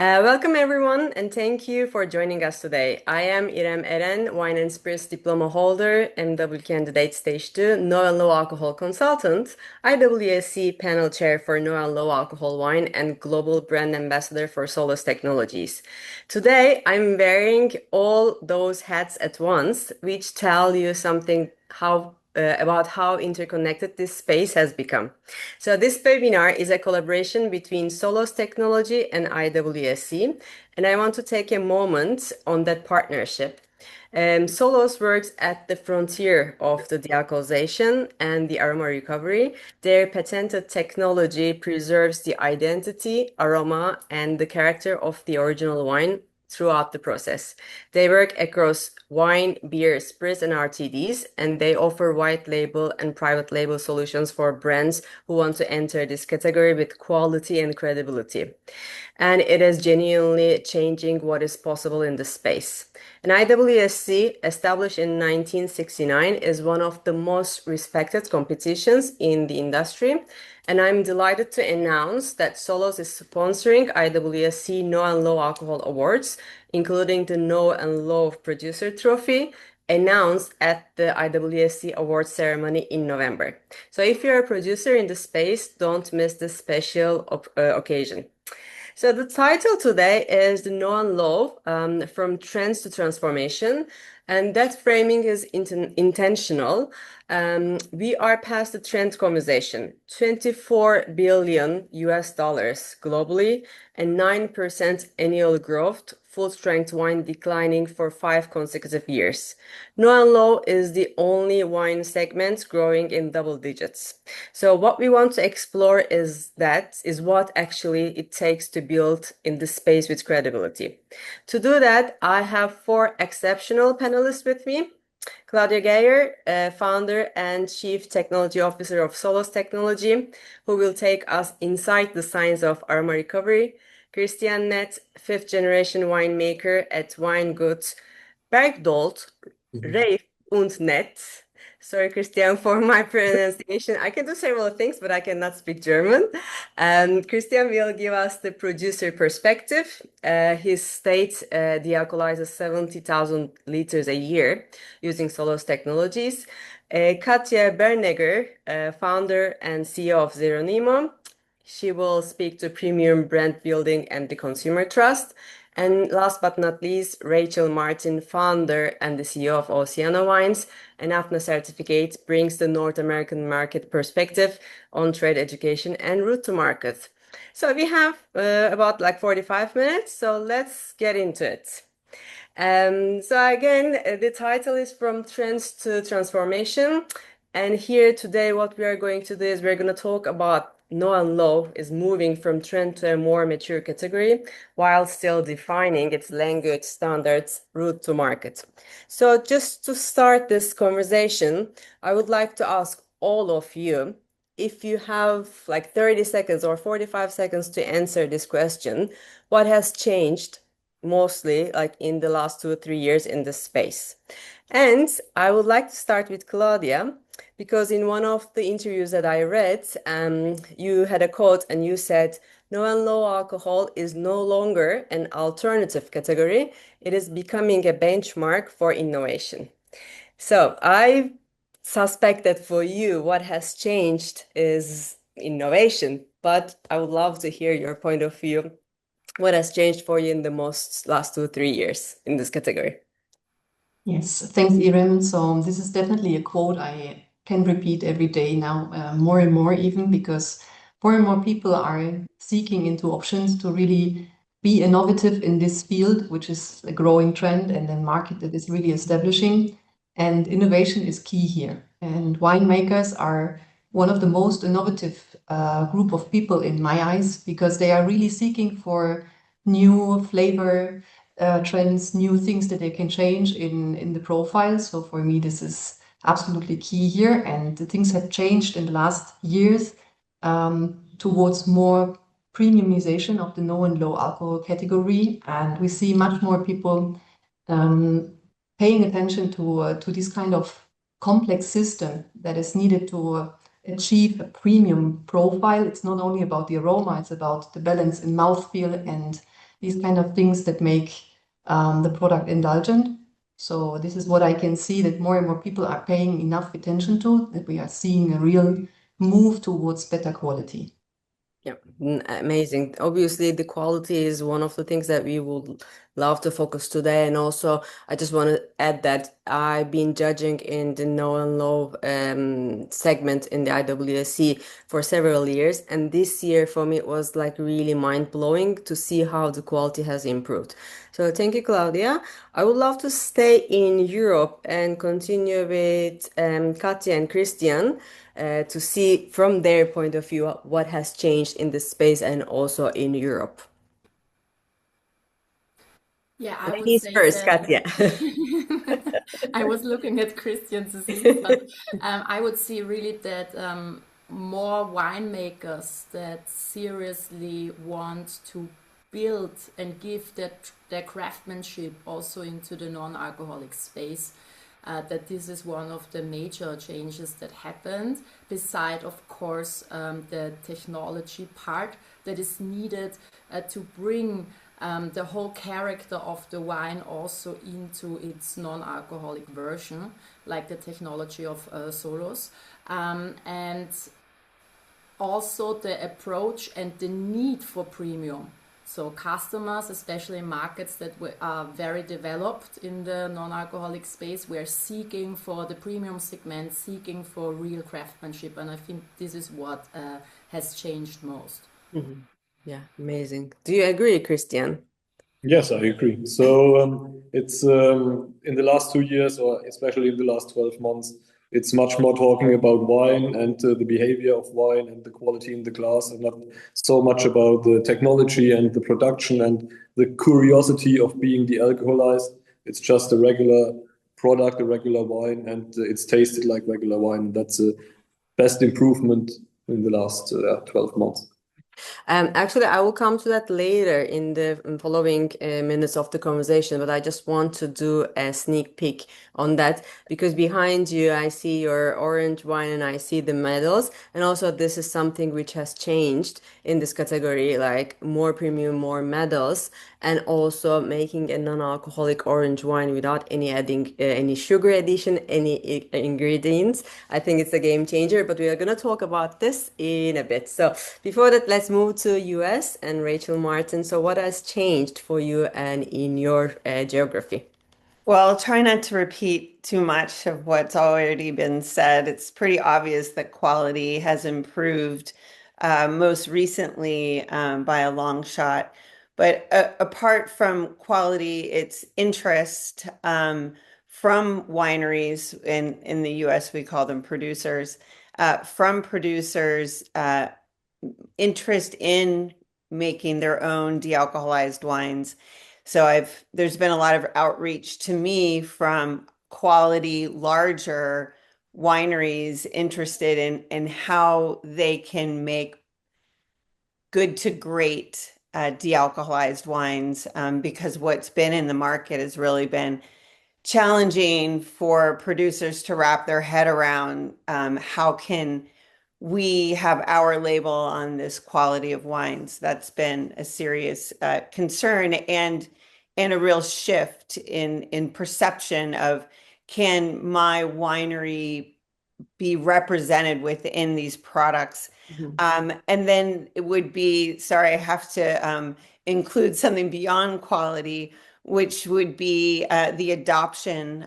Welcome everyone, and thank you for joining us today. I am Irem Eren, Wine and Spirits Diploma holder, MW Candidate Stage 2, No and Low Alcohol Consultant, IWSC Panel Chair for No and Low Alcohol Wine, and Global Brand Ambassador for Solos Technologies. Today, I'm wearing all those hats at once, which tell you something about how interconnected this space has become. So this webinar is a collaboration between Solos Technology and IWSC, and I want to take a moment on that partnership. Solos works at the frontier of the de-alcoholization and the aroma recovery. Their patented technology preserves the identity, aroma, and the character of the original wine throughout the process. They work across wine, beer, spirits, and RTDs, and they offer white label and private label solutions for brands who want to enter this category with quality and credibility. And it is genuinely changing what is possible in the space. And IWSC, established in 1969, is one of the most respected competitions in the industry. And I'm delighted to announce that Solos is sponsoring IWSC No and Low Alcohol Awards, including the No and Low Producer Trophy, announced at the IWSC Awards ceremony in November. So if you're a producer in the space, don't miss this special occasion. So the title today is The No and Low, from Trends to Transformation, and that framing is intentional. We are past the trend conversation, 24 billion US dollars globally, and 9% annual growth, full strength wine declining for 5 consecutive years. No and Low is the only wine segment growing in double digits. So what we want to explore is what actually it takes to build in this space with credibility. To do that, I have four exceptional panelists with me. Claudia Geyer, founder and chief technology officer of Solos Technology, who will take us inside the science of aroma recovery. Christian Net, fifth generation winemaker at Weingut Bergdolt, Reif und Net. Sorry, Christian, for my pronunciation. I can do several things, but I cannot speak German. Christian will give us the producer perspective. His state dealcoholizes 70,000 liters a year using Solos technologies. Katja Bernegger, founder and CEO of Zeronimo. She will speak to premium brand building and the consumer trust. And last but not least, Rachel Martin, founder and the CEO of Oceana Wines, an AFNA certificate, brings the North American market perspective on trade education and route to market. So we have about like 45 minutes, so let's get into it. So again, the title is From Trends to Transformation. And here today, what we are going to do is we're going to talk about no and low is moving from trend to a more mature category while still defining its language standards route to market. So just to start this conversation, I would like to ask all of you if you have like 30 seconds or 45 seconds to answer this question, what has changed mostly like in the last 2 or 3 years in this space? And I would like to start with Claudia, because in one of the interviews that I read, you had a quote and you said, no and low alcohol is no longer an alternative category. It is becoming a benchmark for innovation. So I suspect that for you, what has changed is innovation, but I would love to hear your point of view. What has changed for you in the most last 2 or 3 years in this category? Yes, thanks, Iren. So this is definitely a quote I can repeat every day now, more and more even, because more and more people are seeking into options to really be innovative in this field, which is a growing trend and a market that is really establishing. And innovation is key here. And winemakers are one of the most innovative group of people in my eyes, because they are really seeking for new flavor trends, new things that they can change in the profile. So for me, this is absolutely key here. And the things have changed in the last years towards more premiumization of the no and low alcohol category. And we see much more people paying attention to this kind of complex system that is needed to achieve a premium profile. It's not only about the aroma, it's about the balance in mouthfeel and these kind of things that make the product indulgent. So this is what I can see, that more and more people are paying enough attention to, that we are seeing a real move towards better quality. Yeah, amazing. Obviously, the quality is one of the things that we would love to focus today. And also, I just want to add that I've been judging in the no and low segment in the IWSC for several years. And this year, for me, it was like really mind-blowing to see how the quality has improved. So thank you, Claudia. I would love to stay in Europe and continue with Katya and Christian to see from their point of view what has changed in this space and also in Europe. Yeah, I would Ladies say first, that Katya. I was looking at Christian to see, but I would see really that more winemakers that seriously want to build and give their craftsmanship also into the non-alcoholic space. That this is one of the major changes that happened, beside, of course, the technology part that is needed to bring the whole character of the wine also into its non-alcoholic version, like the technology of Solos. And also the approach and the need for premium. So customers, especially in markets that are very developed in the non-alcoholic space, were seeking for the premium segment, seeking for real craftsmanship, and I think this is what has changed most. Mhm. Yeah, amazing. Do you agree, Christian? Yes, I agree. So it's in the last 2 years, or especially in the last 12 months, it's much more talking about wine and the behavior of wine and the quality in the glass, and not so much about the technology and the production and the curiosity of being de-alcoholized. It's just a regular product, a regular wine, and it's tasted like regular wine. That's the best improvement in the last 12 months. Actually, I will come to that later in the following minutes of the conversation, but I just want to do a sneak peek on that because behind you, I see your orange wine and I see the medals. And also, this is something which has changed in this category, like more premium, more medals, and also making a non-alcoholic orange wine without any adding any sugar addition, any ingredients. I think it's a game changer, but we are going to talk about this in a bit. So before that, let's move to US and Rachel Martin. So what has changed for you and in your geography? Well, I'll try not to repeat too much of what's already been said. It's pretty obvious that quality has improved most recently by a long shot. But apart from quality, it's interest from wineries. In the US, we call them producers. From producers, interest in making their own de-alcoholized wines. So there's been a lot of outreach to me from quality, larger wineries interested in how they can make good to great de-alcoholized wines, because what's been in the market has really been challenging for producers to wrap their head around. How can we have our label on this quality of wines? That's been a serious concern, and a real shift in perception of, can my winery be represented within these products? Mhm. And then it would be, sorry, I have to include something beyond quality, which would be the adoption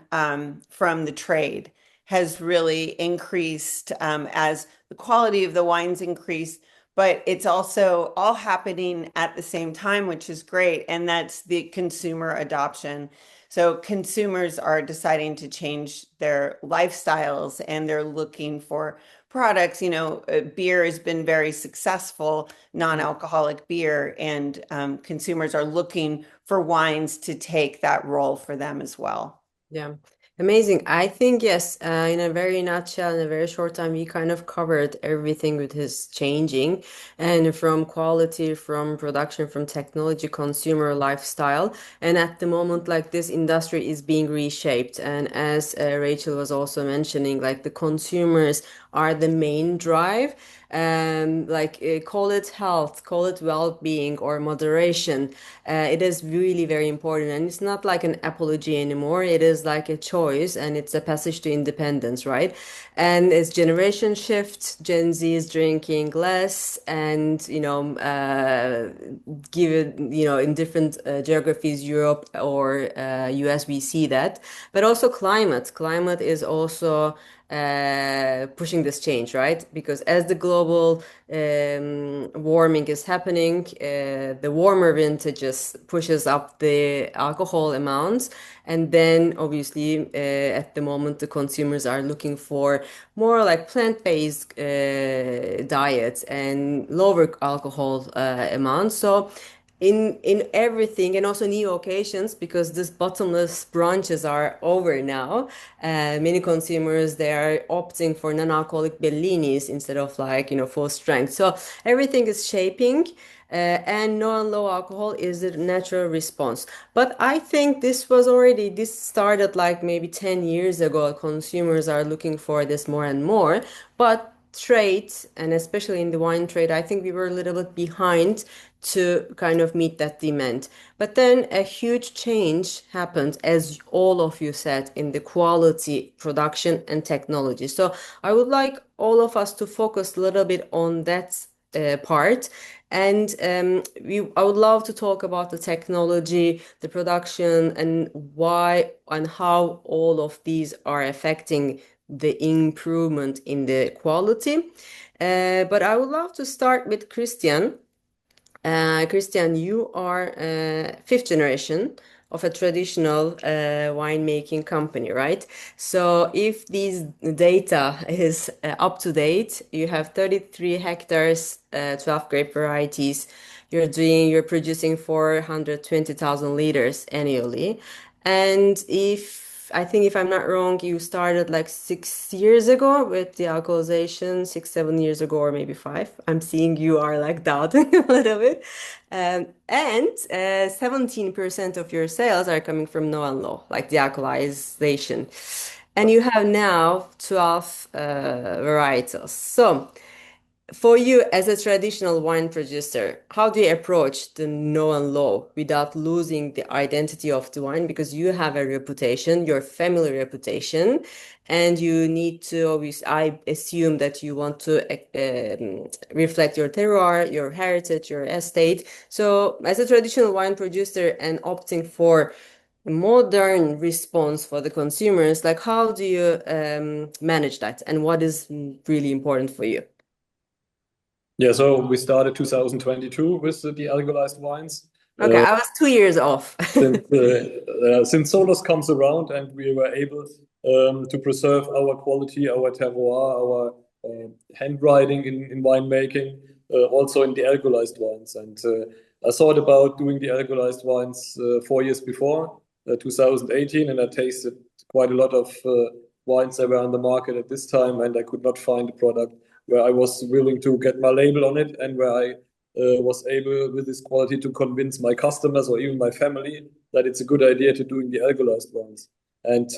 from the trade has really increased as the quality of the wines increase, but it's also all happening at the same time, which is great, and that's the consumer adoption. So consumers are deciding to change their lifestyles and they're looking for products. Beer has been very successful, non-alcoholic beer, and consumers are looking for wines to take that role for them as well. Yeah, amazing. I think, yes, in a very nutshell, in a very short time, we kind of covered everything with his changing and from quality, from production, from technology, consumer lifestyle. And at the moment, like this industry is being reshaped. And as Rachel was also mentioning, like the consumers are the main drive. Call it health, call it well-being or moderation. It is really very important, and it's not like an apology anymore. It is like a choice, and it's a passage to independence, right? And it's generation shift. Gen Z is drinking less, and give it, in different geographies, Europe or US, we see that. But also climate. Climate is also pushing this change, right? Because as the global warming is happening, the warmer vintages pushes up the alcohol amounts, and then obviously at the moment the consumers are looking for more like plant-based diets and lower alcohol amounts. So in everything, and also new occasions, because this bottomless brunches are over now, many consumers, they are opting for non-alcoholic bellinis instead of like full strength. So everything is shaping, and no and low alcohol is the natural response. But I think this started like maybe 10 years ago. Consumers are looking for this more and more, but trade, and especially in the wine trade, I think we were a little bit behind to kind of meet that demand. But then a huge change happened, as all of you said, in the quality, production, and technology. So I would like all of us to focus a little bit on that part. And I would love to talk about the technology, the production, and why and how all of these are affecting the improvement in the quality. But I would love to start with Christian. Christian, you are fifth generation of a traditional winemaking company, right? So if these data is up to date, you have 33 hectares, 12 grape varieties. You're producing 420,000 liters annually. And I think if I'm not wrong, you started like 6 years ago with the alcoholization, 6, 7 years ago, or maybe five. I'm seeing you are like doubting a little bit. And 17% of your sales are coming from no and low, like the alcoholization. And you have now 12 varietals. So for you, as a traditional wine producer, how do you approach the no and low without losing the identity of the wine? Because you have a reputation, your family reputation, and you need to obviously, I assume that you want to reflect your terroir, your heritage, your estate. So, as a traditional wine producer and opting for a modern response for the consumers, like how do you manage that, and what is really important for you? Yeah, so we started 2022 with the de-alcoholized wines. Okay, I was 2 years off. Since Solos comes around and we were able to preserve our quality, our terroir, our handwriting in winemaking, also in the alcoholized wines. And I thought about doing the alcoholized wines 4 years before, 2018, and I tasted quite a lot of wines that were on the market at this time, and I could not find a product where I was willing to get my label on it and where I was able with this quality to convince my customers or even my family that it's a good idea to doing the alcoholized ones. And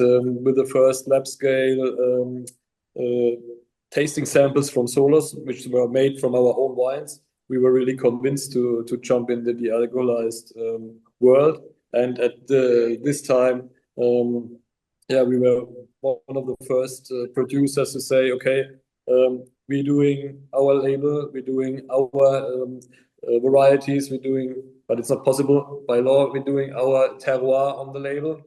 with the first lab scale tasting samples from Solos, which were made from our own wines, we were really convinced to jump into the alcoholized world. And at this time, yeah, we were one of the first producers to say, okay, we're doing our label, we're doing our varieties, but it's not possible by law, we're doing our terroir on the label.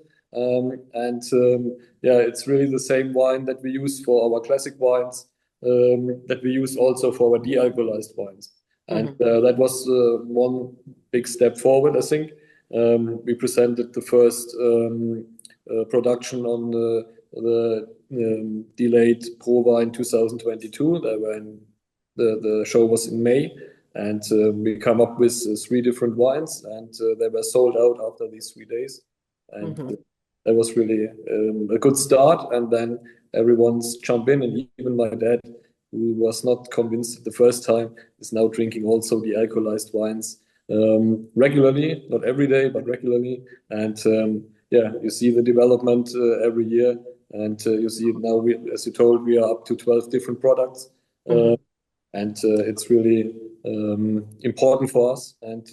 Yeah, it's really the same wine that we use for our classic wines, that we use also for our de-alcoholized wines. And that was one big step forward, I think. We presented the first production on the delayed Prova in 2022. The show was in May, and we come up with three different wines, and they were sold out after these 3 days. And that was really a good start. And then everyone's jumped in, and even my dad, who was not convinced the first time, is now drinking also the alcoholized wines regularly, not every day, but regularly. And yeah, you see the development every year. And you see now, as you told, we are up to 12 different products. and it's really important for us and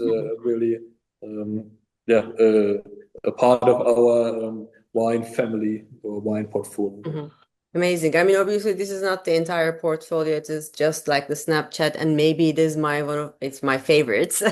really yeah a part of our wine family or wine portfolio. Mhm. Amazing. I mean, obviously, this is not the entire portfolio. It is just like the Snapchat, and maybe it is it's my favorites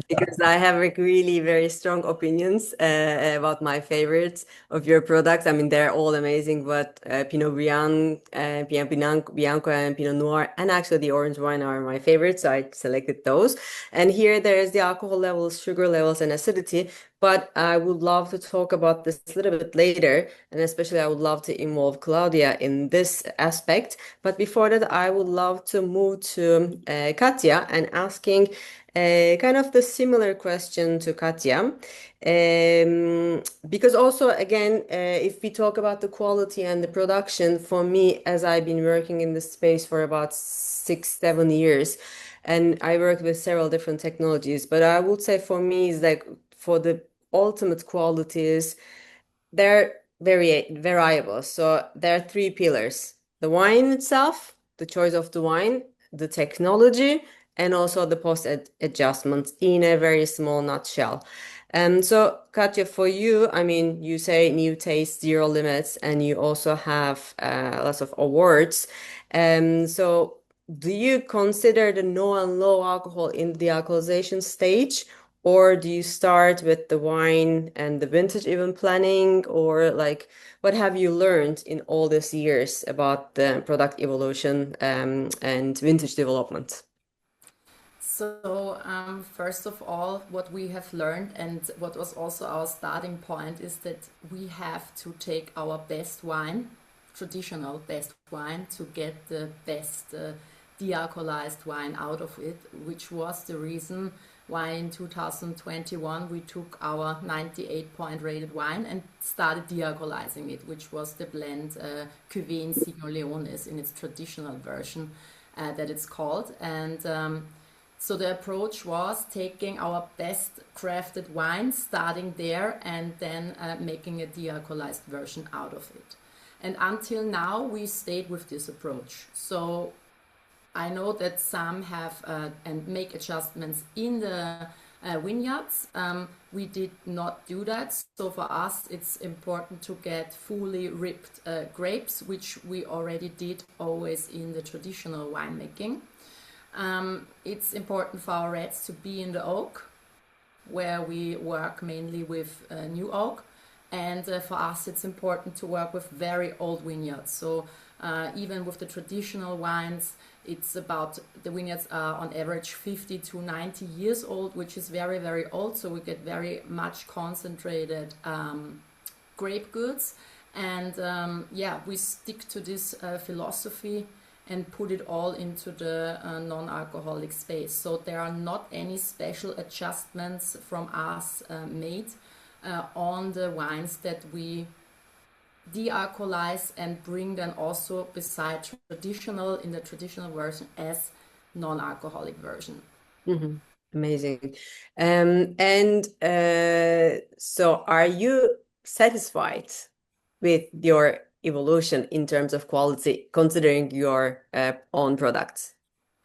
because I have like really very strong opinions about my favorites of your products. I mean, they're all amazing, but Pinot Blanc, Bianco, and Pinot Noir, and actually the orange wine are my favorites. So I selected those. And here there is the alcohol levels, sugar levels, and acidity. But I would love to talk about this a little bit later. And especially, I would love to involve Claudia in this aspect. But before that, I would love to move to Katya and asking kind of the similar question to Katya. Because also, again, if we talk about the quality and the production, for me, as I've been working in this space for about 6, 7 years, and I worked with several different technologies, but I would say for me, is like for the ultimate qualities they're very variable. So there are three pillars: the wine itself, the choice of the wine, the technology, and also the post adjustments in a very small nutshell. And so, Katya, for you, I mean, you say new taste, zero limits, and you also have lots of awards. So, do you consider the no and low alcohol in the alcoholization stage? Or do you start with the wine and the vintage even planning? Or like, what have you learned in all these years about the product evolution and vintage development? So, first of all, what we have learned and what was also our starting point is that we have to take our best wine, traditional best wine, to get the best de-alcoholized wine out of it, which was the reason why in 2021 we took our 98-point rated wine and started de-alcoholizing it, which was the blend Cuvée Insigno Leones in its traditional version that it's called. And so the approach was taking our best crafted wine, starting there, and then making a de-alcoholized version out of it. And until now, we stayed with this approach. So I know that some have and make adjustments in the vineyards. We did not do that. So for us, it's important to get fully ripped grapes, which we already did always in the traditional winemaking. It's important for our reds to be in the oak, where we work mainly with new oak. And for us, it's important to work with very old vineyards. So even with the traditional wines, it's about the vineyards are on average 50 to 90 years old, which is very, very old. So we get very much concentrated grape goods. And yeah, we stick to this philosophy and put it all into the non-alcoholic space. So there are not any special adjustments from us made on the wines that we de-alcoholize and bring then also beside traditional in the traditional version as non-alcoholic version. Mhm. Amazing. And so are you satisfied with your evolution in terms of quality, considering your own products?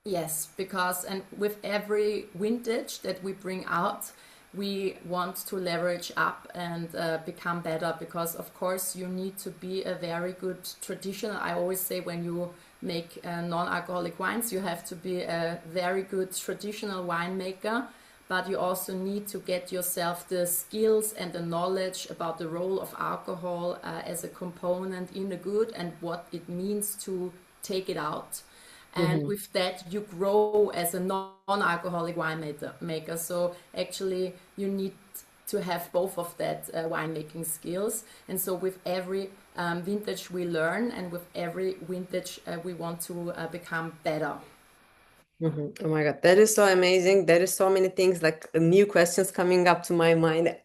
Yes, because and with every vintage that we bring out, we want to leverage up and become better because, of course, you need to be a very good traditional. I always say when you make non-alcoholic wines, you have to be a very good traditional winemaker, but you also need to get yourself the skills and the knowledge about the role of alcohol as a component in the good and what it means to take it out. And Mhm. with that, you grow as a non-alcoholic winemaker. So actually, you need to have both of that winemaking skills. And so with every vintage we learn, and with every vintage we want to become better. Mhm. Oh my God, that is so amazing. There is so many things like new questions coming up to my mind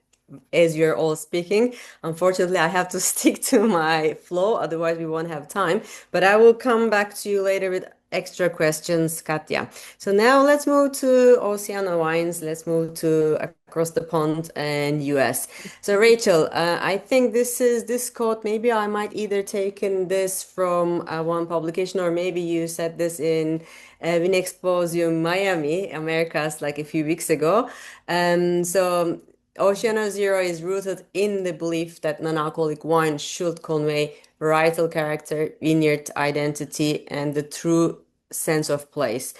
as you're all speaking. Unfortunately, I have to stick to my flow, otherwise we won't have time. But I will come back to you later with extra questions, Katya. So now let's move to Oceania wines. Let's move to across the pond and US. So Rachel, I think this quote. Maybe I might either taken this from one publication, or maybe you said this in Vinexposium Miami, Americas, like a few weeks ago. So Oceano Zero is rooted in the belief that non-alcoholic wine should convey varietal character, vineyard identity, and the true sense of place.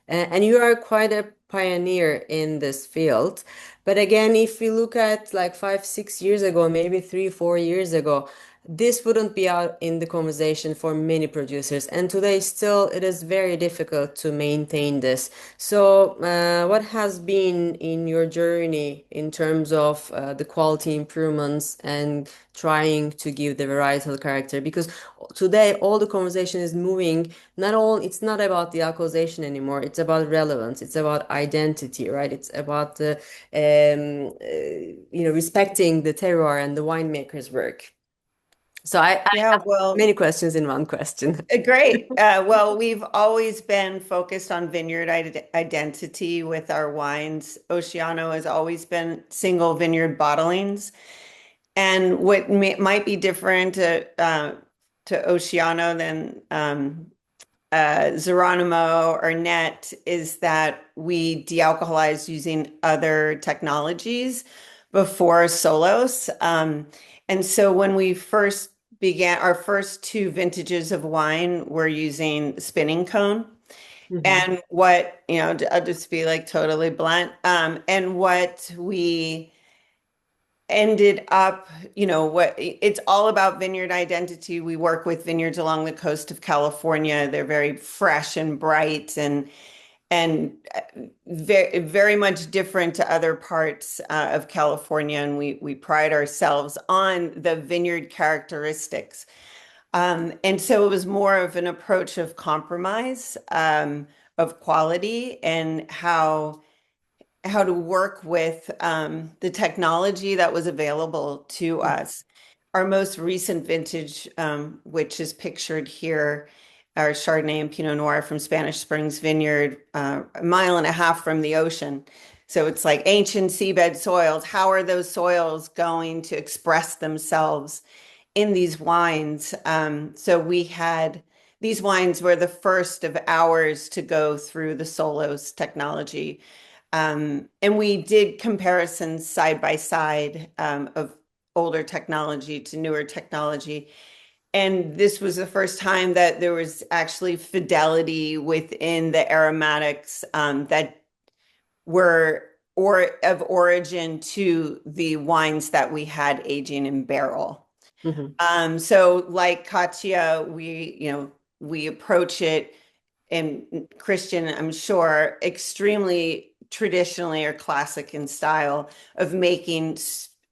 And you are quite a pioneer in this field. But again, if we look at like 5, 6 years ago, maybe 3, 4 years ago, this wouldn't be out in the conversation for many producers. And today, still, it is very difficult to maintain this. So, what has been in your journey in terms of the quality improvements and trying to give the varietal character? Because today, all the conversation is moving. It's not about the alcoholization anymore. It's about relevance. It's about identity, right? It's about the, respecting the terroir and the winemaker's work. So I Yeah, have well, many questions in one question. great. Well, we've always been focused on vineyard identity with our wines. Oceano has always been single vineyard bottlings. And what might be different to Oceano than Geronimo or Net is that we de-alcoholize using other technologies before Solos. And so when we first began our first two vintages of wine, we're using spinning cone. Mhm. And I'll just be like totally blunt. And what we ended up, it's all about vineyard identity. We work with vineyards along the coast of California. They're very fresh and bright and very very much different to other parts of California. And we pride ourselves on the vineyard characteristics. And so it was more of an approach of compromise, of quality and how to work with the technology that was available to us. Our most recent vintage, which is pictured here, our Chardonnay and Pinot Noir from Spanish Springs Vineyard, a mile and a half from the ocean. So it's like ancient seabed soils. How are those soils going to express themselves in these wines? So we had these wines were the first of ours to go through the Solos technology. And we did comparisons side by side of older technology to newer technology. And this was the first time that there was actually fidelity within the aromatics that were or of origin to the wines that we had aging in barrel. Mhm. So like Katya, we approach it, and Christian, I'm sure, extremely traditionally or classic in style of making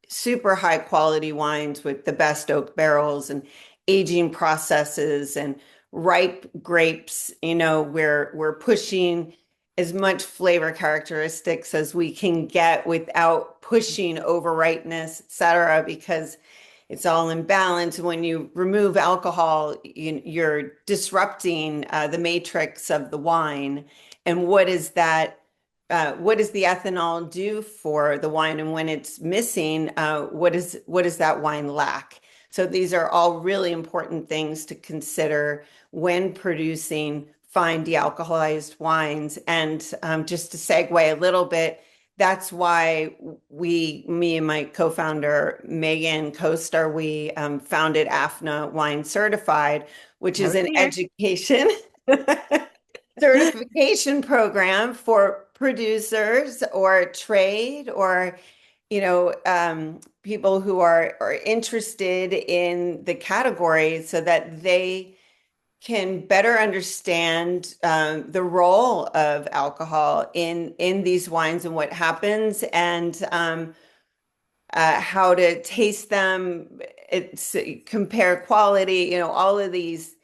super high quality wines with the best oak barrels and aging processes and ripe grapes. We're pushing as much flavor characteristics as we can get without pushing over ripeness, et cetera, because it's all in balance. When you remove alcohol, you're disrupting the matrix of the wine. And what is that? What does the ethanol do for the wine? And when it's missing, what does that wine lack? So these are all really important things to consider when producing fine de-alcoholized wines. And just to segue a little bit, that's why me and my co-founder, Megan Co-Star, we founded AFNA Wine Certified, which is Happy an New Year. education certification program for producers or trade or, people who are interested in the category so that they can better understand the role of alcohol in these wines and what happens and how to taste them, compare quality, all of these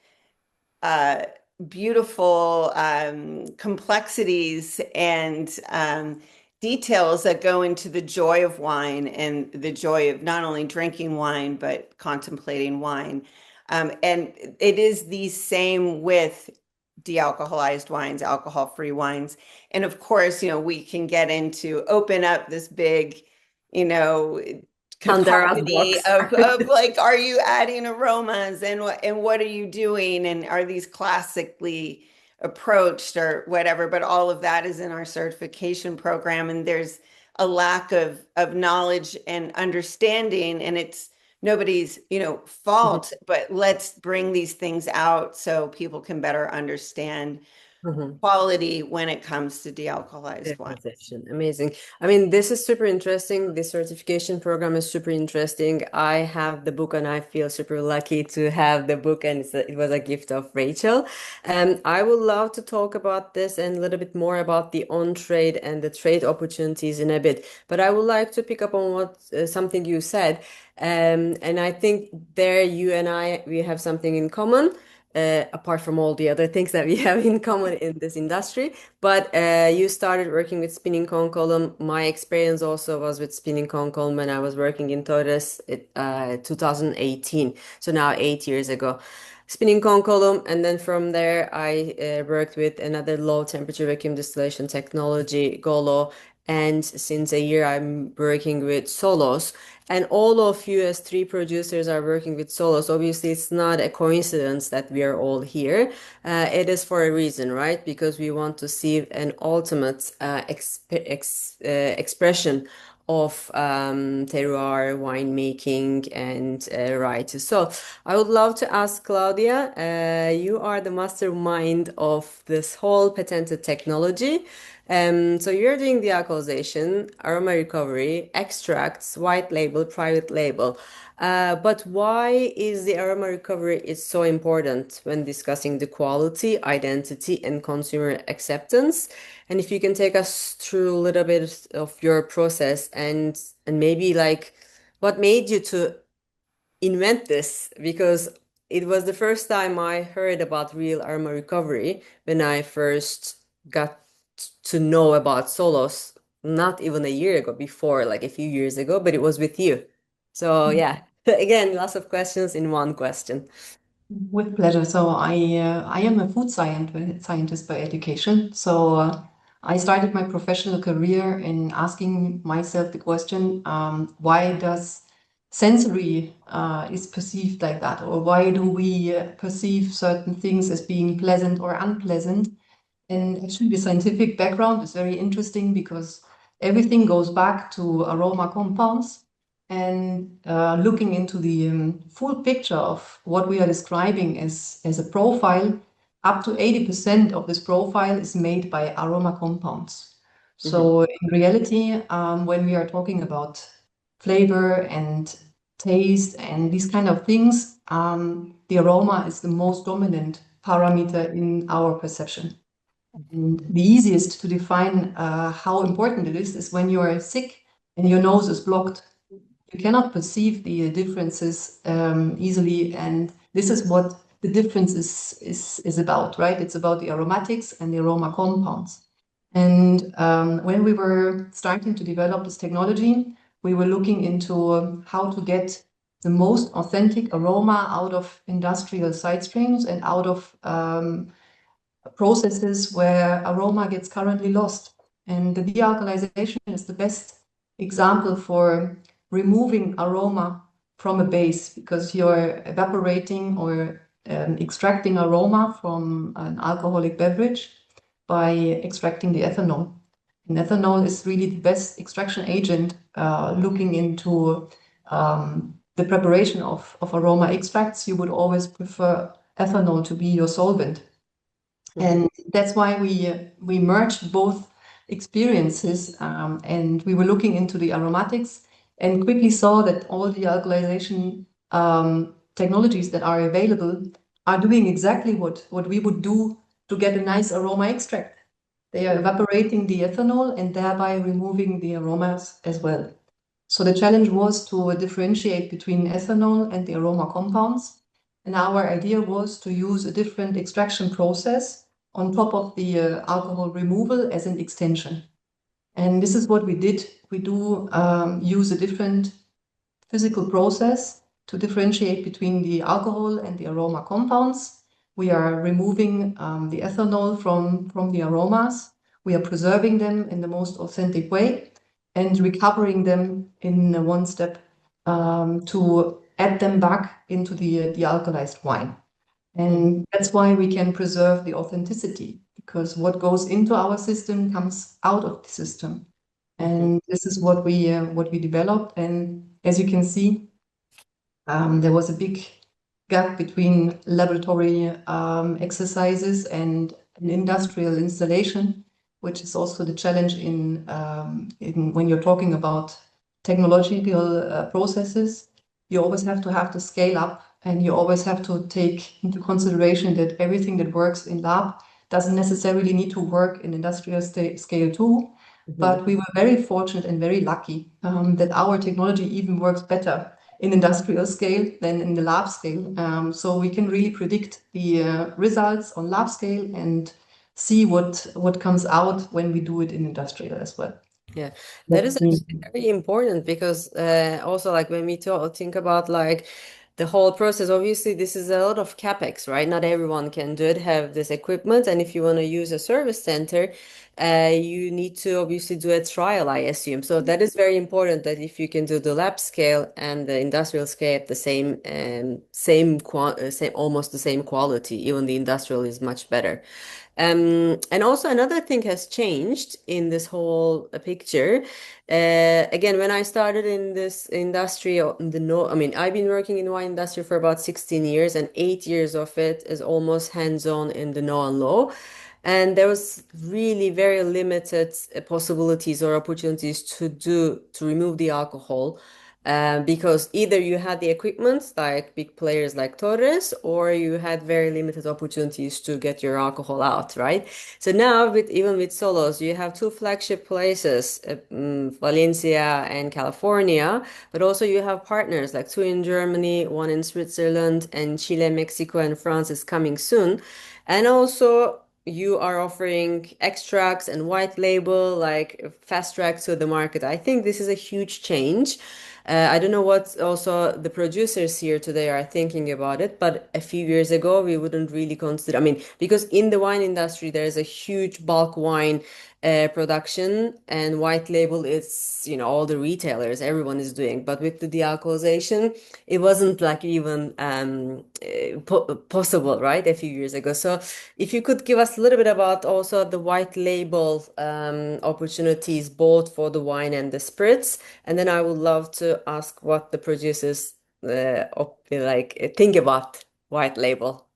uh, beautiful complexities and details that go into the joy of wine and the joy of not only drinking wine, but contemplating wine. And it is the same with de-alcoholized wines, alcohol-free wines. And of course, we can get into open up this big, you know, Pandora's cacophony box. of like, are you adding aromas and what are you doing? And are these classically approached or whatever? But all of that is in our certification program. And there's a lack of knowledge and understanding, and it's nobody's fault, but let's bring these things out so people can better understand Mhm. quality when it comes to de-alcoholized wine. Conversation. Amazing. I mean, this is super interesting. The certification program is super interesting. I have the book and I feel super lucky to have the book, and it was a gift of Rachel. I would love to talk about this and a little bit more about the on-trade and the trade opportunities in a bit. But I would like to pick up on what something you said. And I think there you and I, we have something in common. Apart from all the other things that we have in common in this industry. But you started working with spinning cone column. My experience also was with spinning cone column when I was working in Torres, 2018. So now 8 years ago. Spinning cone column, and then from there I worked with another low temperature vacuum distillation technology, Golo, and since a year I'm working with Solos. And all of you as three producers are working with Solos. Obviously, it's not a coincidence that we are all here. It is for a reason, right? Because we want to see an ultimate expression of terroir, winemaking, and varieties. So I would love to ask Claudia, you are the mastermind of this whole patented technology. So you're doing the alcoholization, aroma recovery, extracts, white label, private label. But why is the aroma recovery is so important when discussing the quality, identity, and consumer acceptance? And if you can take us through a little bit of your process and maybe like what made you to invent this, because it was the first time I heard about real aroma recovery when I first got to know about Solos, not even a year ago, before, like a few years ago, but it was with you. So yeah, again, lots of questions in one question. With pleasure. So I am a food scientist by education. So I started my professional career in asking myself the question, why does sensory is perceived like that, or why do we perceive certain things as being pleasant or unpleasant? And actually, the scientific background is very interesting because everything goes back to aroma compounds and looking into the full picture of what we are describing as a profile, up to 80% of this profile is made by aroma compounds. Mhm. So in reality, when we are talking about flavor and taste and these kind of things, the aroma is the most dominant parameter in our perception. And the easiest to define how important it is when you are sick and your nose is blocked. You cannot perceive the differences easily, and this is what the difference is about, right? It's about the aromatics and the aroma compounds. And when we were starting to develop this technology, we were looking into how to get the most authentic aroma out of industrial side streams and out of processes where aroma gets currently lost. And the de-alcoholization is the best example for removing aroma from a base because you're evaporating or extracting aroma from an alcoholic beverage by extracting the ethanol. And ethanol is really the best extraction agent looking into the preparation of aroma extracts. You would always prefer ethanol to be your solvent. Mhm. And that's why we merged both experiences, and we were looking into the aromatics and quickly saw that all the alkalization technologies that are available are doing exactly what we would do to get a nice aroma extract. They are evaporating the ethanol and thereby removing the aromas as well. So the challenge was to differentiate between ethanol and the aroma compounds. And our idea was to use a different extraction process on top of the alcohol removal as an extension. And this is what we did. We do use a different physical process to differentiate between the alcohol and the aroma compounds. We are removing the ethanol from the aromas. We are preserving them in the most authentic way and recovering them in one step to add them back into the alkalized wine. And that's why we can preserve the authenticity, because what goes into our system comes out of the system. And this is what we developed. And as you can see, there was a big gap between laboratory exercises and an industrial installation, which is also the challenge in when you're talking about technological processes. You always have to scale up, and you always have to take into consideration that everything that works in lab doesn't necessarily need to work in industrial scale too. But we were very fortunate and very lucky that our technology even works better in industrial scale than in the lab scale. So we can really predict the results on lab scale and see what comes out when we do it in industrial as well. Yeah, that That's is the actually very important because also like when we talk, think about like the whole process, obviously this is a lot of capex, right? Not everyone can do it, have this equipment, and if you want to use a service center, you need to obviously do a trial, I assume. So that is very important that if you can do the lab scale and the industrial scale at the same almost the same quality, even the industrial is much better. And also another thing has changed in this whole picture. Again, when I started in this industry, I mean, I've been working in the wine industry for about 16 years, and 8 years of it is almost hands-on in the know and law. And there was really very limited possibilities or opportunities to remove the alcohol. Because either you had the equipment like big players like Torres, or you had very limited opportunities to get your alcohol out, right? So now with even with Solos, you have two flagship places, Valencia and California, but also you have partners like two in Germany, one in Switzerland, and Chile, Mexico, and France is coming soon. And also you are offering extracts and white label, like fast track to the market. I think this is a huge change. I don't know what also the producers here today are thinking about it, but a few years ago we wouldn't really consider. I mean, because in the wine industry there is a huge bulk wine production, and white label is, all the retailers, everyone is doing. But with the de-alcoholization, it wasn't like even possible, right, a few years ago. So if you could give us a little bit about also the white label opportunities, both for the wine and the spirits, and then I would love to ask what the producers think about white label.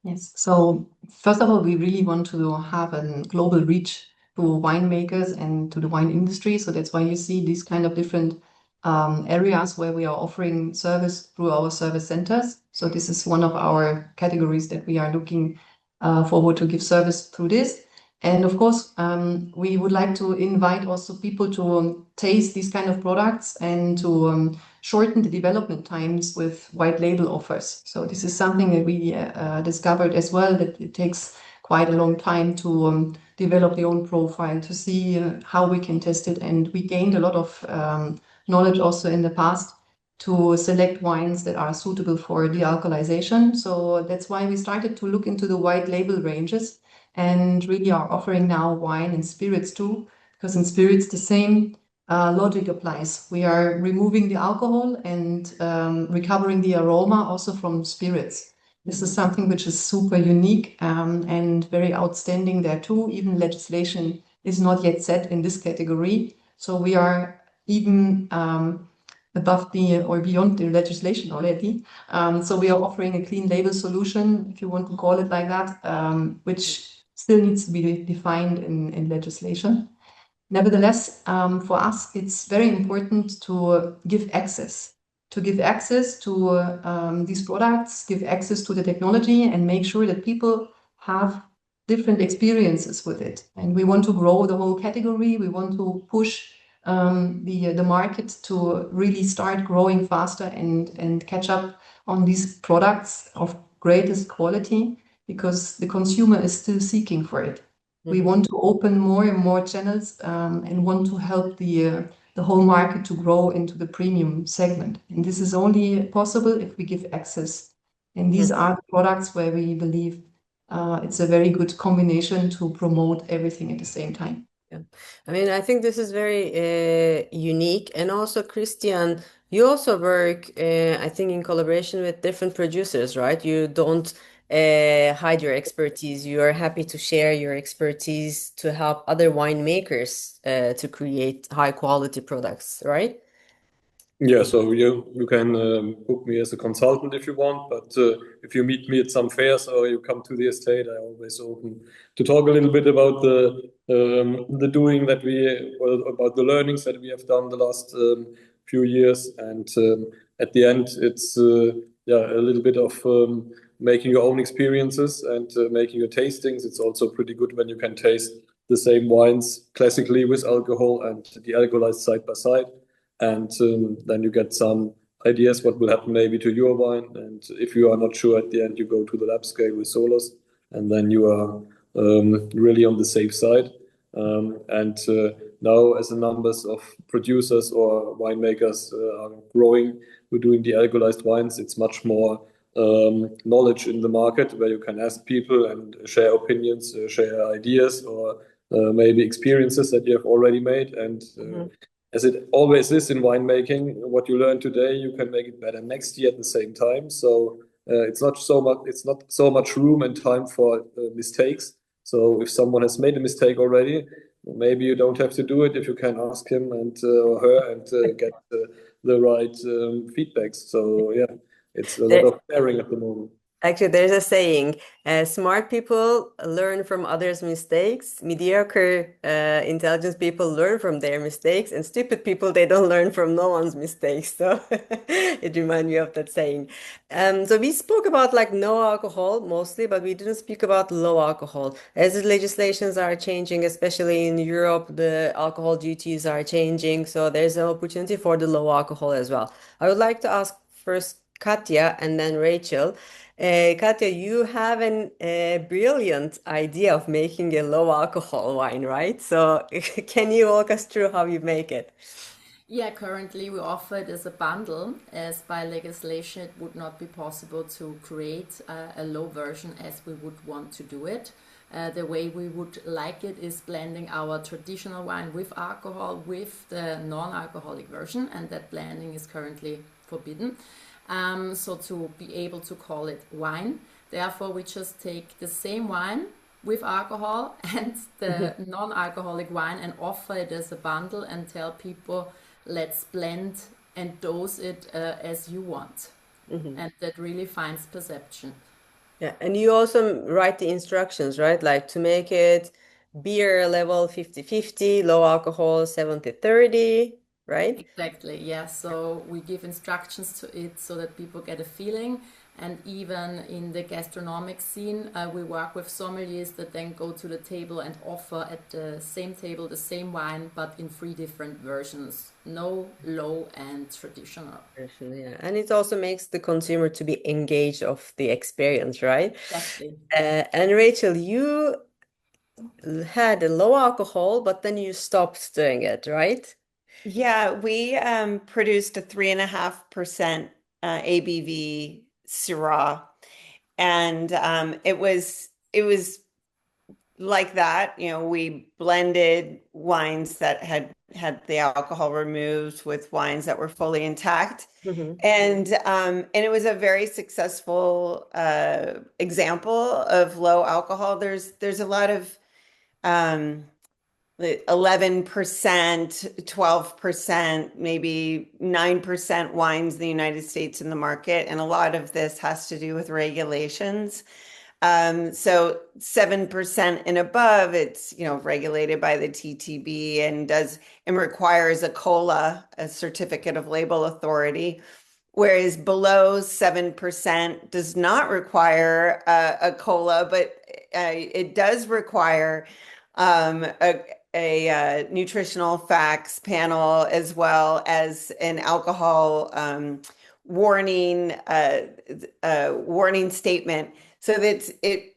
Yes. So first of all, we really want to have a global reach to winemakers and to the wine industry. So that's why you see these kind of different areas where we are offering service through our service centers. So this is one of our categories that we are looking forward to give service through this. And of course, we would like to invite also people to taste these kind of products and to shorten the development times with white label offers. So this is something that we discovered as well, that it takes quite a long time to develop the own profile, to see how we can test it. And we gained a lot of knowledge also in the past to select wines that are suitable for de-alcoholization. So that's why we started to look into the white label ranges and really are offering now wine and spirits too, because in spirits the same logic applies. We are removing the alcohol and recovering the aroma also from spirits. This is something which is super unique and very outstanding there too. Even legislation is not yet set in this category. So we are even above or beyond the legislation already. So we are offering a clean label solution, if you want to call it like that, which still needs to be defined in legislation. Nevertheless, for us, it's very important to give access to these products, give access to the technology, and make sure that people have different experiences with it. And we want to grow the whole category. We want to push the market to really start growing faster and catch up on these products of greatest quality, because the consumer is still seeking for it. We want to open more and more channels and want to help the whole market to grow into the premium segment. And this is only possible if we give access And these are the products where we believe it's a very good combination to promote everything at the same time. Yeah. I mean, I think this is very unique. And also, Christian, you also work, I think, in collaboration with different producers, right? You don't hide your expertise. You are happy to share your expertise to help other winemakers to create high quality products, right? Yeah, so you can book me as a consultant if you want, but if you meet me at some fairs or you come to the estate, I always open to talk a little bit about the doing that well, about the learnings that we have done the last few years, and at the end, it's yeah, a little bit of making your own experiences and making your tastings. It's also pretty good when you can taste the same wines classically with alcohol and de-alcoholized side by side, and then you get some ideas what will happen maybe to your wine. And if you are not sure at the end, you go to the lab scale with Solus, and then you are really on the safe side. And now, as the numbers of producers or winemakers are growing, who are doing de-alcoholized wines, it's much more knowledge in the market where you can ask people and share opinions, share ideas, or maybe experiences that you have already made. And Mhm. as it always is in winemaking, what you learn today, you can make it better next year at the same time. So it's not so much room and time for mistakes. So if someone has made a mistake already, maybe you don't have to do it if you can ask him and or her and get the right feedbacks. So yeah, it's a lot There, of sharing at the moment. Actually, there's a saying, smart people learn from others' mistakes, mediocre, intelligent people learn from their mistakes, and stupid people, they don't learn from no one's mistakes. So it reminds me of that saying. So we spoke about like no alcohol mostly, but we didn't speak about low alcohol. As the legislations are changing, especially in Europe, the alcohol duties are changing. So there's an opportunity for the low alcohol as well. I would like to ask first Katya and then Rachel. Katya, you have a brilliant idea of making a low alcohol wine, right? So can you walk us through how you make it? Yeah, currently we offer it as a bundle, as by legislation it would not be possible to create a low version as we would want to do it. The way we would like it is blending our traditional wine with alcohol with the non-alcoholic version, and that blending is currently forbidden. So to be able to call it wine, therefore we just take the same wine with alcohol and the non-alcoholic wine and offer it as a bundle and tell people, let's blend and dose it as you want. Mhm. And that really finds perception. Yeah, and you also write the instructions, right? Like to make it beer level 50-50, low alcohol 70-30, right? Exactly, yeah. So we give instructions to it so that people get a feeling. And even in the gastronomic scene, we work with sommeliers that then go to the table and offer at the same table the same wine, but in three different versions: no, low, and traditional. Version, yeah. And it also makes the consumer to be engaged of the experience, right? Exactly. And Rachel, you had a low alcohol, but then you stopped doing it, right? Yeah, we produced a 3.5% ABV Syrah, and it was like that. You know, we blended wines that had the alcohol removed with wines that were fully intact. Hmm. And it was a very successful example of low alcohol. There's a lot of 11%, 12%, maybe 9% wines in the United States in the market. And a lot of this has to do with regulations. So 7% and above, it's, regulated by the TTB and requires a COLA, a certificate of label authority. Whereas below 7% does not require a COLA, but it does require a nutritional facts panel as well as an alcohol warning warning statement. So that it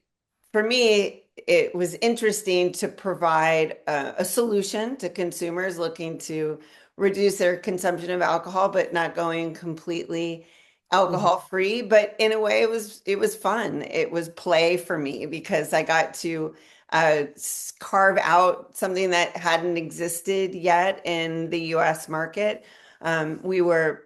for me it was interesting to provide a solution to consumers looking to reduce their consumption of alcohol, but not going completely Mhm. alcohol free, but in a way it was fun. It was play for me because I got to carve out something that hadn't existed yet in the US market. We were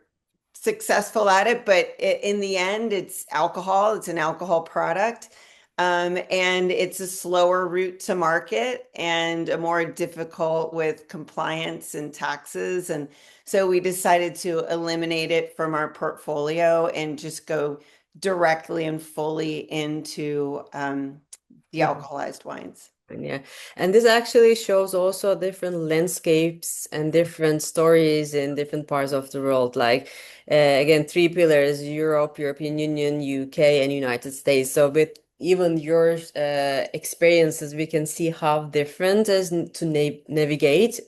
successful at it, but in the end, it's alcohol. It's an alcohol product. And it's a slower route to market and a more difficult with compliance and taxes. And so we decided to eliminate it from our portfolio and just go directly and fully into the Mhm. alcoholized wines. Yeah, and this actually shows also different landscapes and different stories in different parts of the world. Like, again, three pillars: Europe, European Union, UK, and United States. So, with even your experiences, we can see how different is to navigate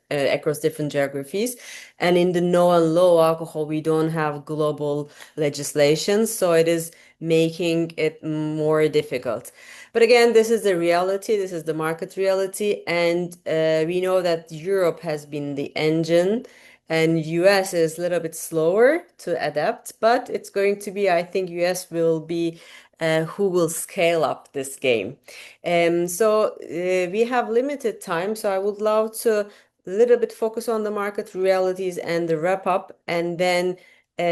across different geographies. And in the no and low alcohol, we don't have global legislation, so it is making it more difficult. But again, this is the reality, this is the market reality, and we know that Europe has been the engine and US is a little bit slower to adapt, but it's going to be, I think US will be who will scale up this game. So we have limited time, so I would love to a little bit focus on the market realities and the wrap up, and then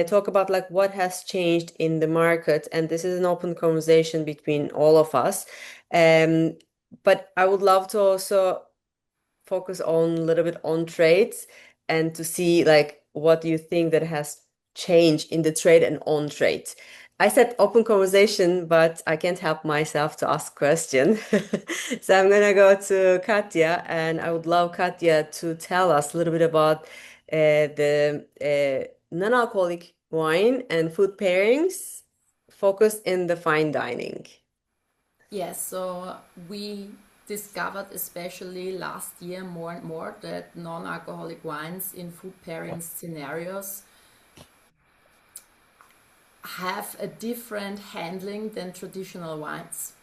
talk about like what has changed in the market. And this is an open conversation between all of us. Um, but I would love to also focus on a little bit on trades and to see like what do you think that has changed in the trade and on trade. I said open conversation, but I can't help myself to ask question. So I'm gonna go to Katya, and I would love Katya to tell us a little bit about the non-alcoholic wine and food pairings focused in the fine dining. Yes, so we discovered, especially last year, more and more that non-alcoholic wines in food pairing scenarios have a different handling than traditional wines,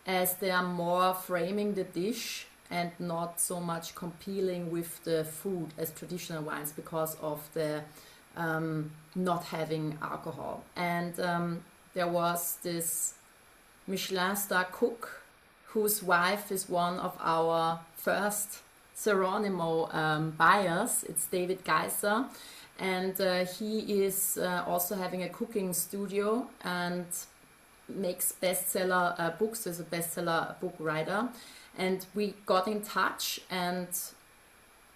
as they are more framing the dish and not so much competing with the food as traditional wines because of the not having alcohol. And there was this Michelin star cook whose wife is one of our first Seronimo buyers. It's David Geiser, and he is also having a cooking studio and makes bestseller books as a bestseller book writer. And we got in touch and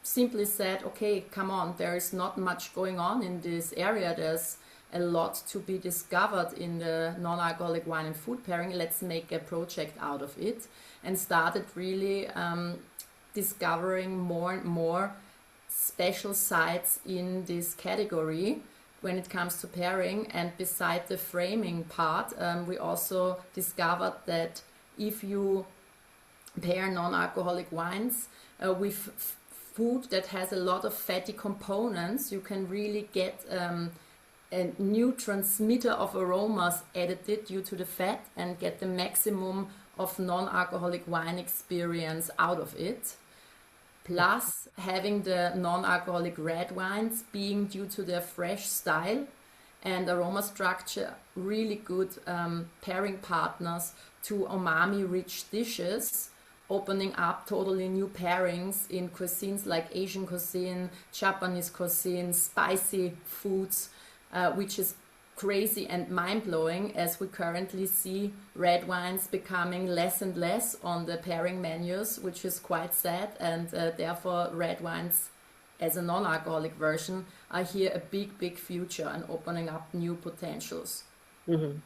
simply said, okay, come on, there is not much going on in this area. There's a lot to be discovered in the non-alcoholic wine and food pairing. Let's make a project out of it, and started really discovering more and more special sites in this category when it comes to pairing. And beside the framing part, we also discovered that if you pair non-alcoholic wines with food that has a lot of fatty components, you can really get a new transmitter of aromas added due to the fat and get the maximum of non-alcoholic wine experience out of it. Plus, having the non-alcoholic red wines being, due to their fresh style and aroma structure, really good pairing partners to umami-rich dishes, opening up totally new pairings in cuisines like Asian cuisine, Japanese cuisine, spicy foods, which is crazy and mind-blowing, as we currently see red wines becoming less and less on the pairing menus, which is quite sad. And therefore red wines as a non-alcoholic version are here a big future and opening up new potentials. Mhm.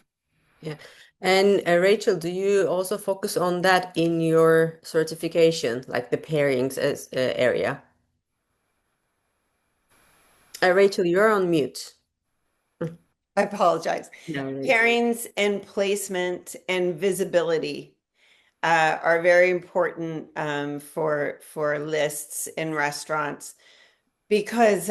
Yeah. And Rachel, do you also focus on that in your certification, like the pairings as area? Rachel, you're on mute. I apologize. No worries. Pairings and placement and visibility are very important for lists in restaurants. Because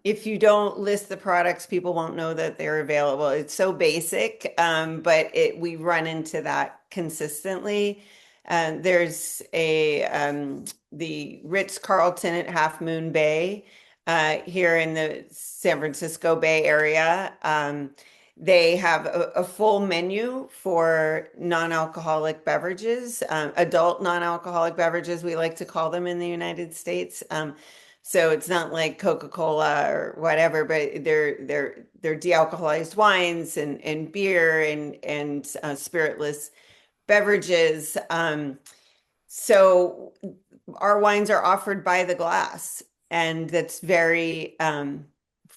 if you don't list the products, people won't know that they're available. It's so basic, but we run into that consistently. There's the Ritz-Carlton at Half Moon Bay here in the San Francisco Bay Area. They have a full menu for non-alcoholic beverages, adult non-alcoholic beverages, we like to call them in the United States. So it's not like Coca-Cola or whatever, but they're de-alcoholized wines and beer and spiritless beverages. So our wines are offered by the glass, and that's very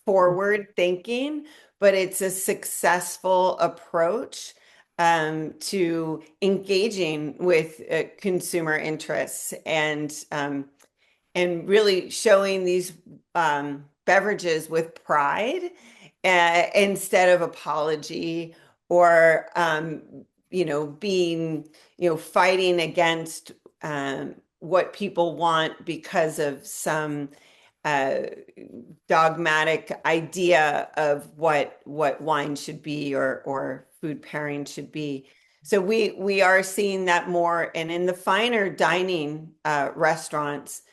forward thinking, but it's a successful approach to engaging with consumer interests and really showing these beverages with pride instead of apology or being fighting against what people want because of some uh, dogmatic idea of what wine should be or food pairing should be. So we are seeing that more, and in the finer dining restaurants,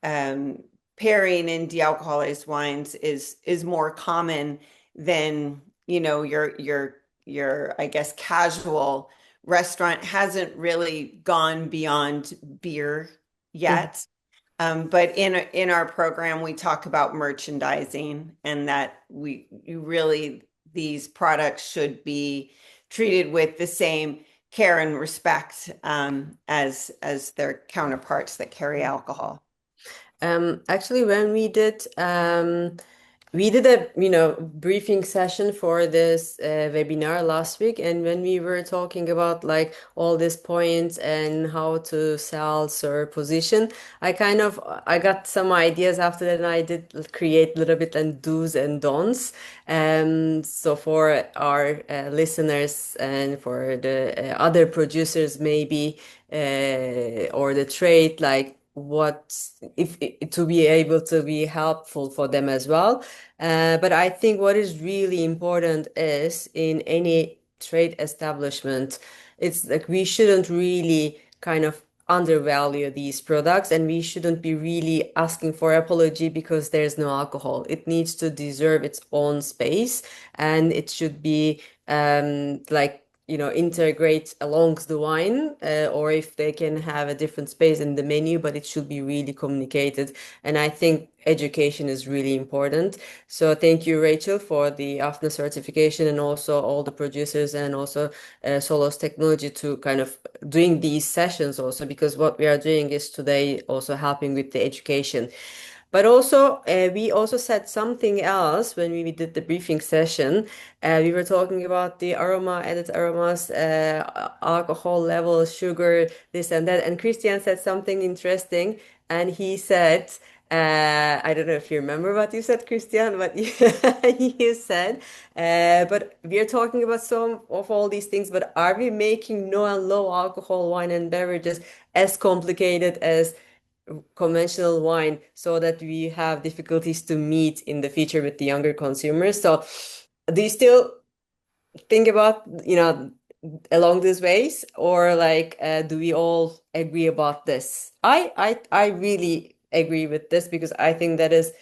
um, pairing in de-alcoholized wines is more common than your I guess casual restaurant hasn't really gone beyond beer yet. But in our program, we talk about merchandising and that these products should be treated with the same care and respect as their counterparts that carry alcohol. Actually, when we did a briefing session for this webinar last week, and when we were talking about like all these points and how to sell, serve, position, I got some ideas after that, and I did create a little bit and do's and don'ts. So for our listeners and for the other producers, maybe or the trade, like what if to be able to be helpful for them as well. But I think what is really important is in any trade establishment, it's like we shouldn't really kind of undervalue these products, and we shouldn't be really asking for apology because there's no alcohol. It needs to deserve its own space, and it should be like integrate along the wine, or if they can have a different space in the menu, but it should be really communicated. And I think education is really important. So thank you, Rachel, for the AFNA certification, and also all the producers, and also Solos Technology to kind of doing these sessions also, because what we are doing is today also helping with the education. But also, we also said something else when we did the briefing session. We were talking about the aroma, added aromas, alcohol levels, sugar, this and that. And Christian said something interesting, and he said, I don't know if you remember what you said, Christian, but you said, but we are talking about some of all these things, but are we making no and low alcohol wine and beverages as complicated as conventional wine, so that we have difficulties to meet in the future with the younger consumers? So do you still think about, along these ways, or like do we all agree about this? I really agree with this, because I think that is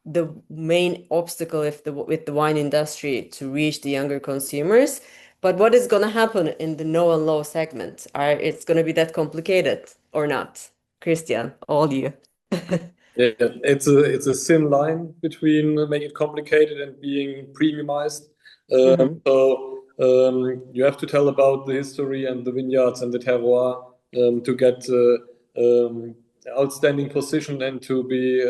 the main obstacle if with the wine industry to reach the younger consumers. But what is going to happen in the no and low segment? It's going to be that complicated or not? Christian, all you. Yeah, it's a thin line between making it complicated and being premiumized. Mhm. You have to tell about the history and the vineyards and the terroir to get outstanding position and to be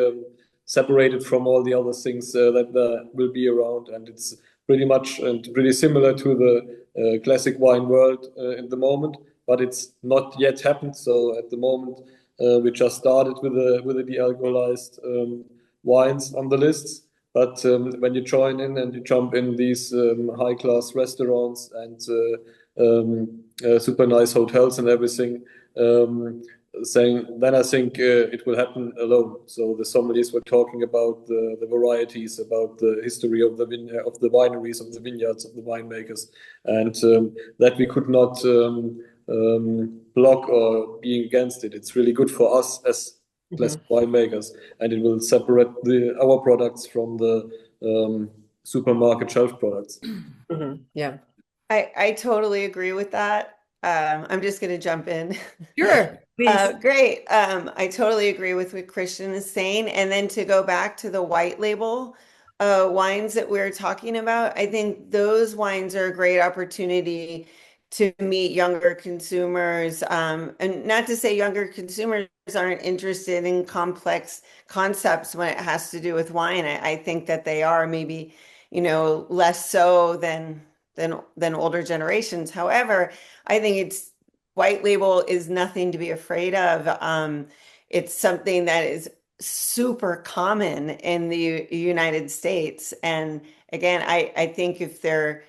separated from all the other things that will be around. And it's pretty much and pretty similar to the classic wine world in the moment, but it's not yet happened. So at the moment, we just started with the de-alcoholized wines on the lists. But when you join in and you jump in these high class restaurants and super nice hotels and everything, saying then I think it will happen alone. So the sommeliers were talking about the varieties, about the history of of the wineries, of the vineyards, of the winemakers, and that we could not block or being against it. It's really good for us as classic winemakers, and it will separate our products from the supermarket shelf products. Yeah. I totally agree with that. I'm just going to jump in. Sure, please. Great. I totally agree with what Christian is saying. And then to go back to the white label wines that we're talking about, I think those wines are a great opportunity to meet younger consumers. And not to say younger consumers aren't interested in complex concepts when it has to do with wine. I think that they are maybe, less so than older generations. However, I think white label is nothing to be afraid of. It's something that is super common in the United States. And again, I think if they're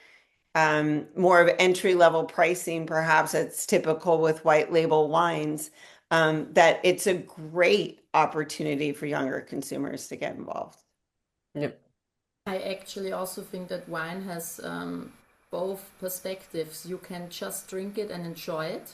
more of entry level pricing, perhaps it's typical with white label wines, that it's a great opportunity for younger consumers to get involved. Yep. I actually also think that wine has both perspectives. You can just drink it and enjoy it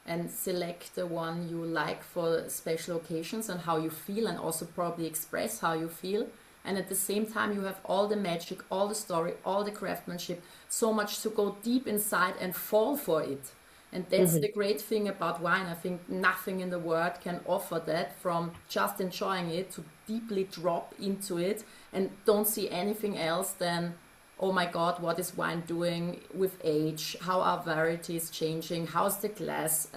and select the one you like for special occasions and how you feel, and also probably express how you feel. And at the same time, you have all the magic, all the story, all the craftsmanship, so much to go deep inside and fall for it. And that's the great thing about wine. I think nothing in the world can offer that, from just enjoying it to deeply drop into it and don't see anything else than, oh my God, what is wine doing with age? How are varieties changing? How's the glass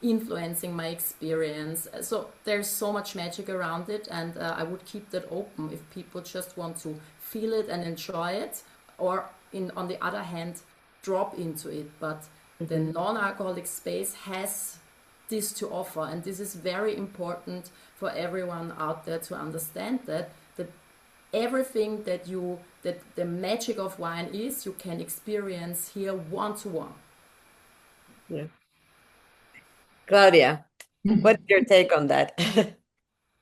influencing my experience? So there's so much magic around it, and I would keep that open if people just want to feel it and enjoy it, or on the other hand, drop into it. But the non-alcoholic space has this to offer, and this is very important for everyone out there to understand that everything that the magic of wine is, you can experience here one-to-one. Yeah. Claudia, what's your take on that?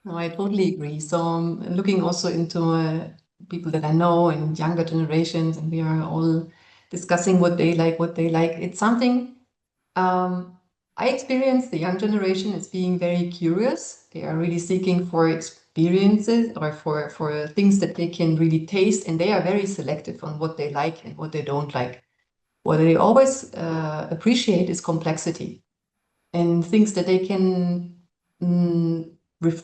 No, I totally agree. So looking also into people that I know and younger generations, and we are all discussing what they like, It's something I experience the young generation as being very curious. They are really seeking for experiences or for things that they can really taste, and they are very selective on what they like and what they don't like. What they always appreciate is complexity and things that they can mm, ref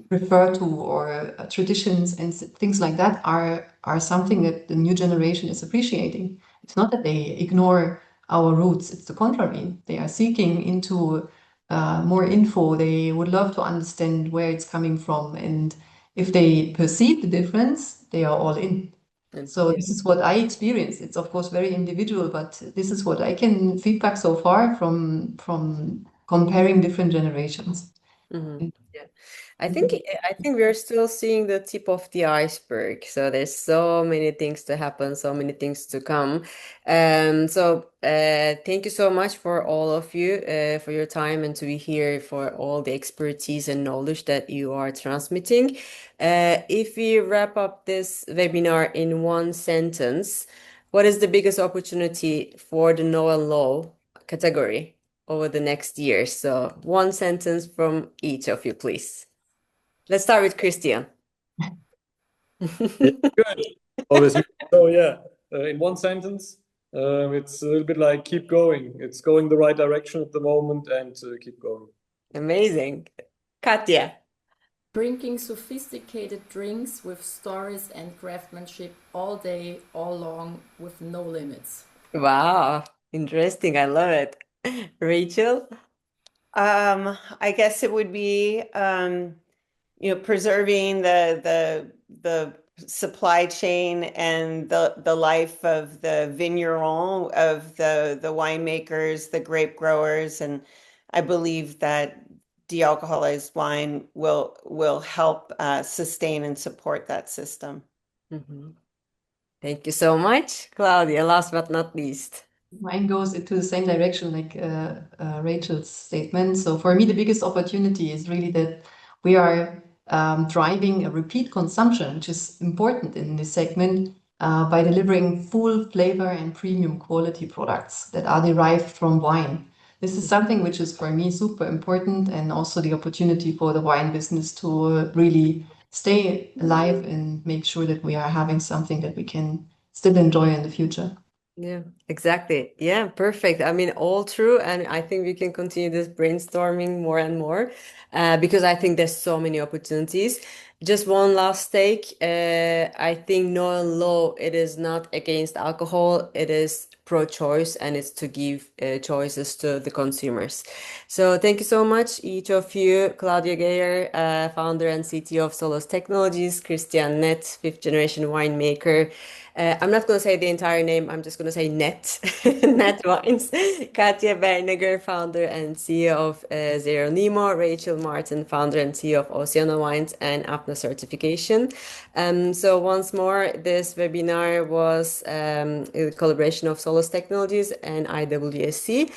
refer to, or traditions and things like that are something that the new generation is appreciating. It's not that they ignore our roots, it's the contrary. They are seeking into more info. They would love to understand where it's coming from, and if they perceive the difference, they are all in. So this is what I experienced. It's of course very individual, but this is what I can feedback so far from comparing different generations. Yeah. I think we're still seeing the tip of the iceberg. So there's so many things to happen, so many things to come. Thank you so much for all of you for your time and to be here, for all the expertise and knowledge that you are transmitting. If we wrap up this webinar in one sentence, what is the biggest opportunity for the know and law category over the next year? So one sentence from each of you, please. Let's start with Christian. Yeah, good. Always. So yeah, in one sentence, it's a little bit like keep going. It's going the right direction at the moment, and keep going. Amazing. Katja. Drinking sophisticated drinks with stories and craftsmanship all day, all long, with no limits. Wow. Interesting. I love it. Rachel. I guess it would be preserving the supply chain and the life of the vigneron, of the winemakers, the grape growers, and I believe that de-alcoholized wine will help sustain and support that system. Thank you so much. Claudia, last but not least. Mine goes into the same direction like Rachel's statement. So for me, the biggest opportunity is really that we are driving a repeat consumption, which is important in this segment, by delivering full flavor and premium quality products that are derived from wine. this is something which is for me super important, and also the opportunity for the wine business to really stay alive and make sure that we are having something that we can still enjoy in the future. Yeah, exactly. Yeah, perfect. I mean, all true. And I think we can continue this brainstorming more and more because I think there's so many opportunities. Just one last take. I think no law, it is not against alcohol. It is pro-choice and it's to give choices to the consumers. So thank you so much, each of you. Claudia Geyer, founder and CTO of Solos Technologies, Christian Net, fifth generation winemaker. I'm not going to say the entire name. I'm just going to say Net, Net Wines. Katja Berniger, founder and CEO of Zero Nemo. Rachel Martin, founder and CEO of Oceano Wines and APNA Certification. So once more, this webinar was a collaboration of Solos Technologies and IWSC.